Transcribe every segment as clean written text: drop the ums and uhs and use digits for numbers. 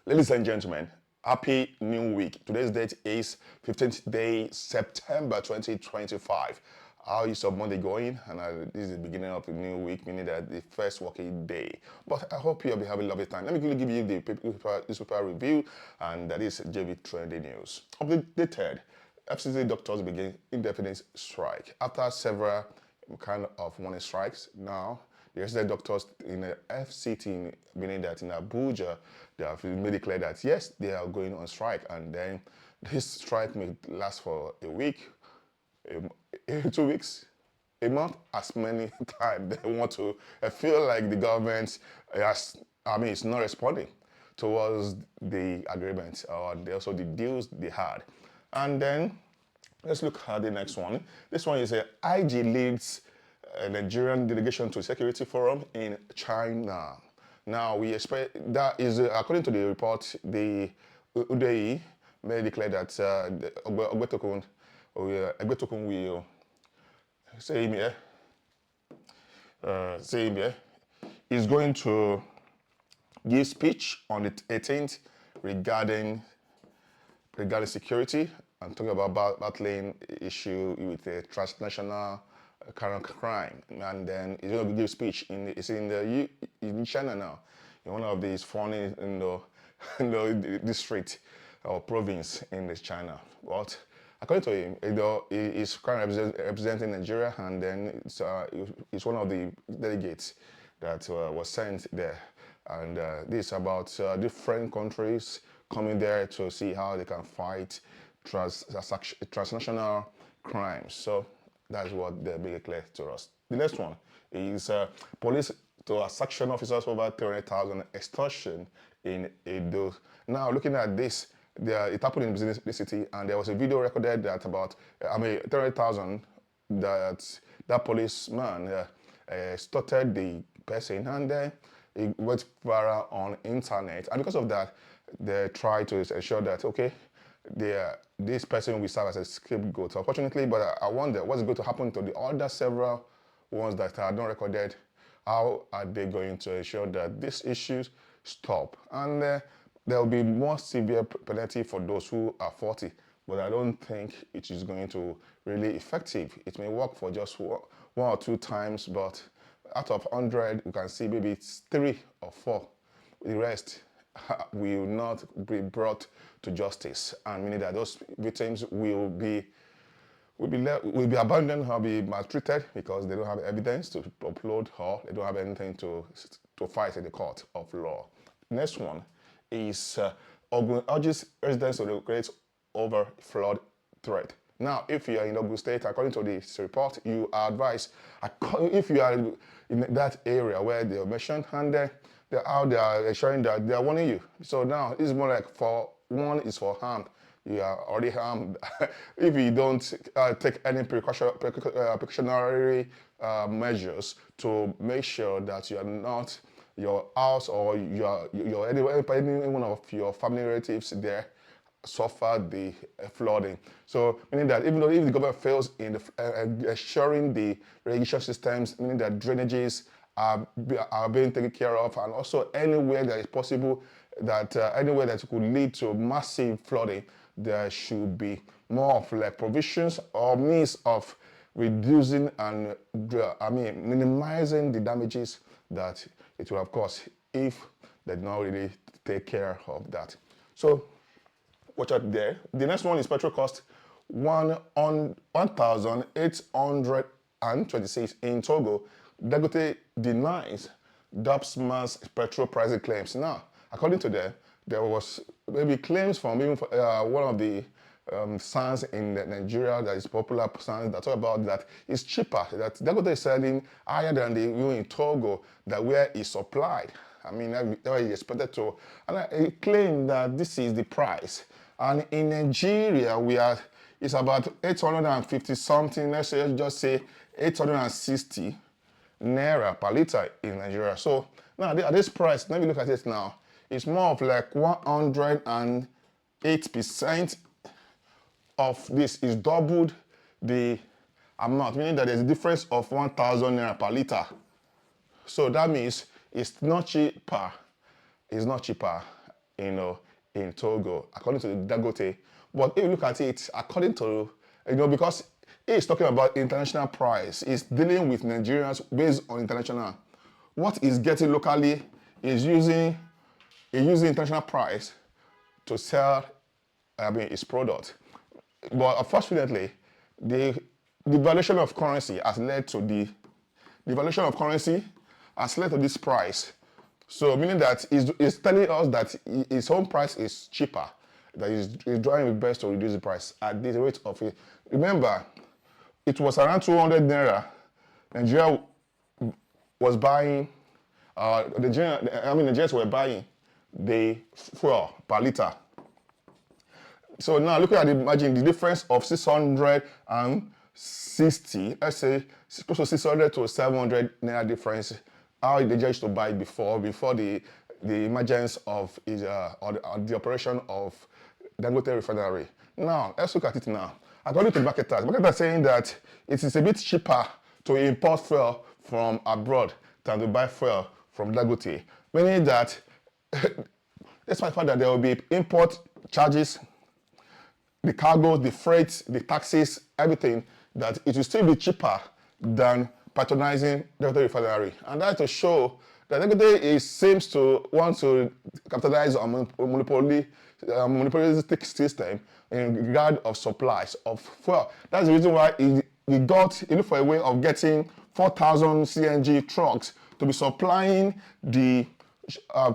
Ladies and gentlemen, happy new week. Today's date is 15th day, September 2025. How is your Monday going? And this is the beginning of a new week, meaning that the first working day. But I hope you'll be having a lovely time. Let me quickly give you the newspaper review, and that is JV Trending News. Updated, FCC doctors begin indefinite strike. After several kind of warning strikes, now the resident doctors in the FCT, meaning that in Abuja, they have made it clear that yes, they are going on strike, and then this strike may last for a week, 2 weeks, a month, as many times they want to. I feel like the government it's not responding towards the agreement or also the deals they had. And then let's look at the next one. This one is a IG leads a Nigerian delegation to Security Forum in China. Now, we expect that is, according to the report, the UDAE may declare that Ogbetokun will is going to give speech on the 18th regarding security and talking about battling issue with a transnational current crime. And then he's going to give speech in China now, in one of these foreign the district or province in China. But according to him, he is currently representing Nigeria, and then it's one of the delegates that was sent there. And this is about different countries coming there to see how they can fight transnational crimes. So that's what they make it clear to us. The next one is police to sanction officers over 300,000 extortion in Edo. Now, looking at this, it happened in business city, and there was a video recorded that about 300,000 that policeman extorted the person, and then it went viral on internet. And because of that, they tried to ensure that okay, this person will serve as a scapegoat, unfortunately. But I wonder what's going to happen to the other several ones that are not recorded. How are they going to ensure that these issues stop? And there will be more severe penalty for those who are 40, but I don't think it is going to really effective. It may work for just one or two times, but out of 100, you can see maybe it's 3 or 4. The rest will not be brought to justice, and meaning that those victims will be abandoned or be maltreated because they don't have evidence to upload or they don't have anything to fight in the court of law. Next one is Ogun urges residents to relocate over flood threat. Now, if you are in Ogun State, according to this report, you are advised, if you are in that area where they are mentioned, and they're out there showing that they are warning you. So now it's more like one is for harm. You are already harmed. If you don't take any precautionary measures to make sure that you are not your house or any one of your family relatives there suffer the flooding. So meaning that even though if the government fails in ensuring the irrigation systems, meaning that drainages are being taken care of, and also anywhere that is possible, that anywhere that could lead to massive flooding, there should be more of like provisions or means of reducing and minimizing the damages that it will have caused if they did not really take care of that. So watch out there. The next one is petrol cost 1,826 in Togo. Dangote denies DAPPMAN's petrol pricing claims. Now, according to them, there was maybe claims from even one of the sons in Nigeria that is popular sons that talk about that it's cheaper, that Dangote is selling higher than the one in Togo, that where it's supplied. I mean, that was expected to. And he claimed that this is the price. And in Nigeria, it's about 850 something, let's just say 860 naira per liter in Nigeria. So now at this price, let me look at it now. It's more of like 108% of this is doubled the amount, meaning that there's a difference of 1,000 naira per liter. So that means it's not cheaper. It's not cheaper in Togo, according to Dangote. But if you look at it, according to, because he's talking about international price, he's dealing with Nigerians based on international. What he's getting locally is using international price to sell, his product. But unfortunately, the devaluation of currency has led to this price. So meaning that he's telling us that his home price is cheaper, that he's trying his best to reduce the price at the rate of it. Remember, it was around 200 naira. Nigeria was buying, Nigerians were buying the fuel per liter. So now looking at imagine the difference of 660, let's say close to 600 to 700 naira difference. How they used to buy before the emergence of the operation of Dangote refinery. Now let's look at it now. According to the marketers are saying that it is a bit cheaper to import fuel from abroad than to buy fuel from Dangote, meaning that despite the fact that there will be import charges, the cargo, the freight, the taxes, everything, that it will still be cheaper than patronizing Dangote refinery. And that's to show that Dangote seems to want to capitalize on monopolistic system in regard of supplies of fuel. That's the reason why he looked for a way of getting 4,000 CNG trucks to be supplying the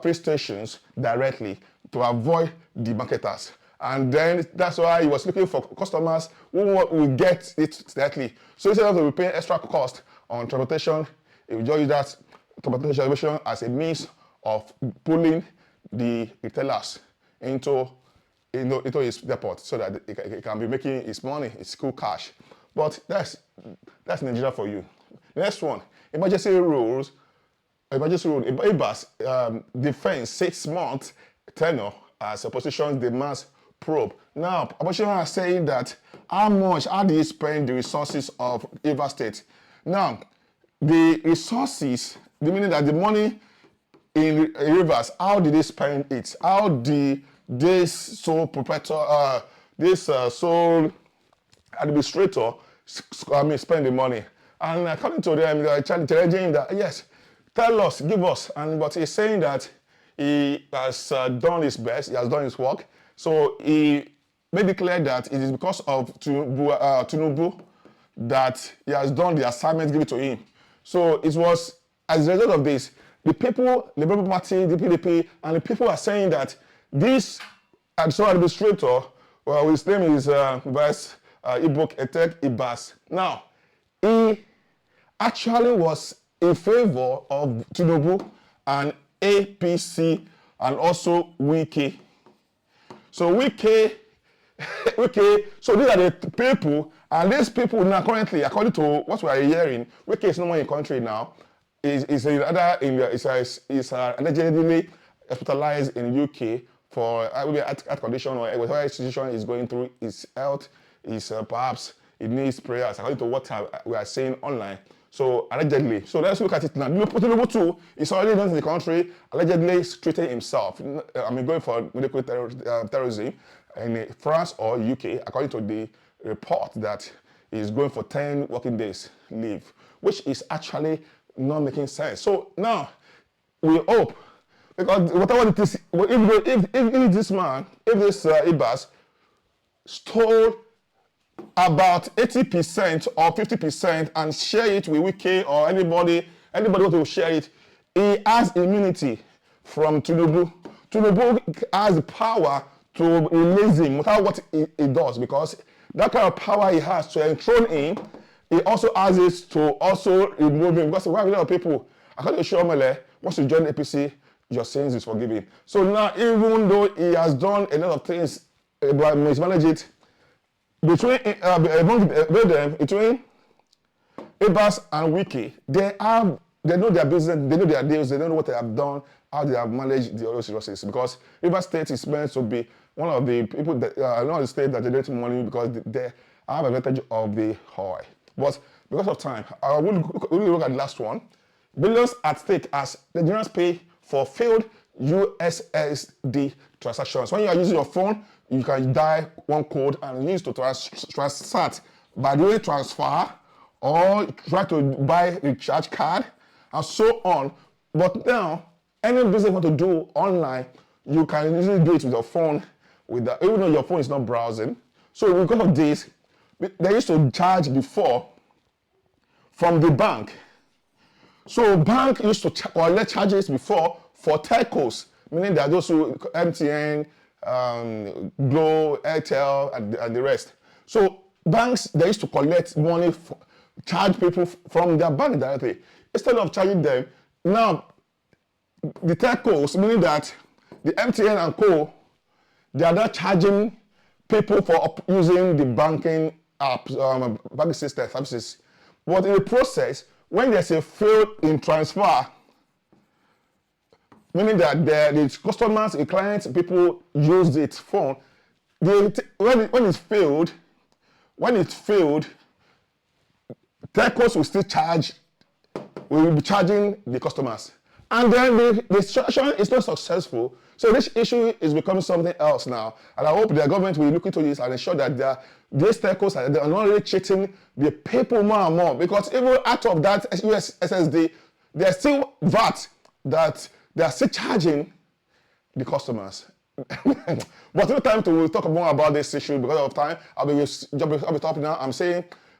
pay stations directly to avoid the marketers. And then that's why he was looking for customers who will get it directly. So instead of paying extra cost on transportation, he will just use that transportation as a means of pulling the retailers into his depot so that he can be making his money, his cool cash. But that's Nigeria for you. Next one, emergency rules. Ibas defense 6 months tenure as opposition demands probe. Now, opposition are saying that how do you spend the resources of Ibas State? Now, the resources, meaning that the money in Rivers, how did they spend it? How did this sole proprietor, sole administrator, spend the money? And according to them, they are challenging that, yes, tell us, give us. But he's saying that he has done his best, he has done his work. So he made it clear that it is because of Tinubu that he has done the assignment given to him. So it was as a result of this, the people, the Labour Party, the PDP, and the people are saying that this administrator, well, his name is Ibas. Now, he actually was in favor of Tinubu and APC and also Wike. So Wike, so these are the people, and these people now currently, according to what we are hearing, Wike is no more in country now. Is allegedly hospitalized in UK for maybe heart condition or whatever institution is going through. His health is perhaps it needs prayers, according to what we are saying online. So allegedly, so let's look at it now. Tinubu too is already done in the country, allegedly treating himself. Going for medical terrorism in France or UK, according to the report that is going for 10 working days leave, which is actually not making sense. So now we hope, because whatever it is, if this Ibas stole about 80% or 50% and share it with Wike or anybody who will share it, he has immunity from Tinubu. Tinubu has the power to release him, no matter what he does, because that kind of power he has to enthrone him, he also has it to also remove him. Because we have a lot of people, according to Shomele, once you join the APC, your sins is forgiven. So now, even though he has done a lot of things, but mismanaged it, between Ibas and Wike, they know their business, they know their deals, they know what they have done, how they have managed the resources. Because Ibas State is meant to be one of the people that one of the states that generate money because they have advantage of the oil. But because of time, I will look at the last one. Billions at stake as Nigerians pay for failed USSD transactions. When you are using your phone, you can dial one code and use to transact by doing transfer or try to buy a recharge card and so on. But now, any business you want to do online, you can easily do it with your phone, even though your phone is not browsing. So because of this, they used to charge before from the bank. So bank used to collect charges before for telcos, meaning that those who MTN, Glo, Airtel, and the rest. So banks, they used to collect money, charge people from their bank directly. Instead of charging them, now the telcos, meaning that the MTN and Co, they are not charging people for using the banking apps, banking system services. But in the process, when there's a fail in transfer, meaning that the customers, the clients, people use the phone, when it failed, telcos will be charging the customers. And then the situation is not successful. So this issue is becoming something else now. And I hope the government will look into this and ensure that these telcos are not really cheating the people more and more. Because even out of that USSD, there's still VAT that they are still charging the customers. But no time to talk more about this issue because of time. I'll be stopping now.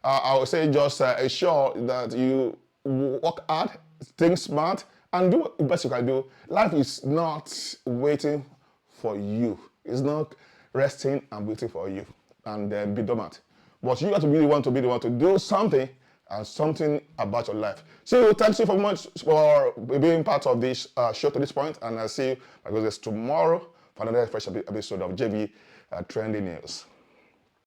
I will say just ensure that you work hard, think smart, and do the best you can do. Life is not waiting for you. It's not resting and waiting for you and then be dormant. But you have to really want to be the one to do something and something about your life. So thank you very much for being part of this show to this point, and I'll see you tomorrow for another fresh episode of JV Trending News.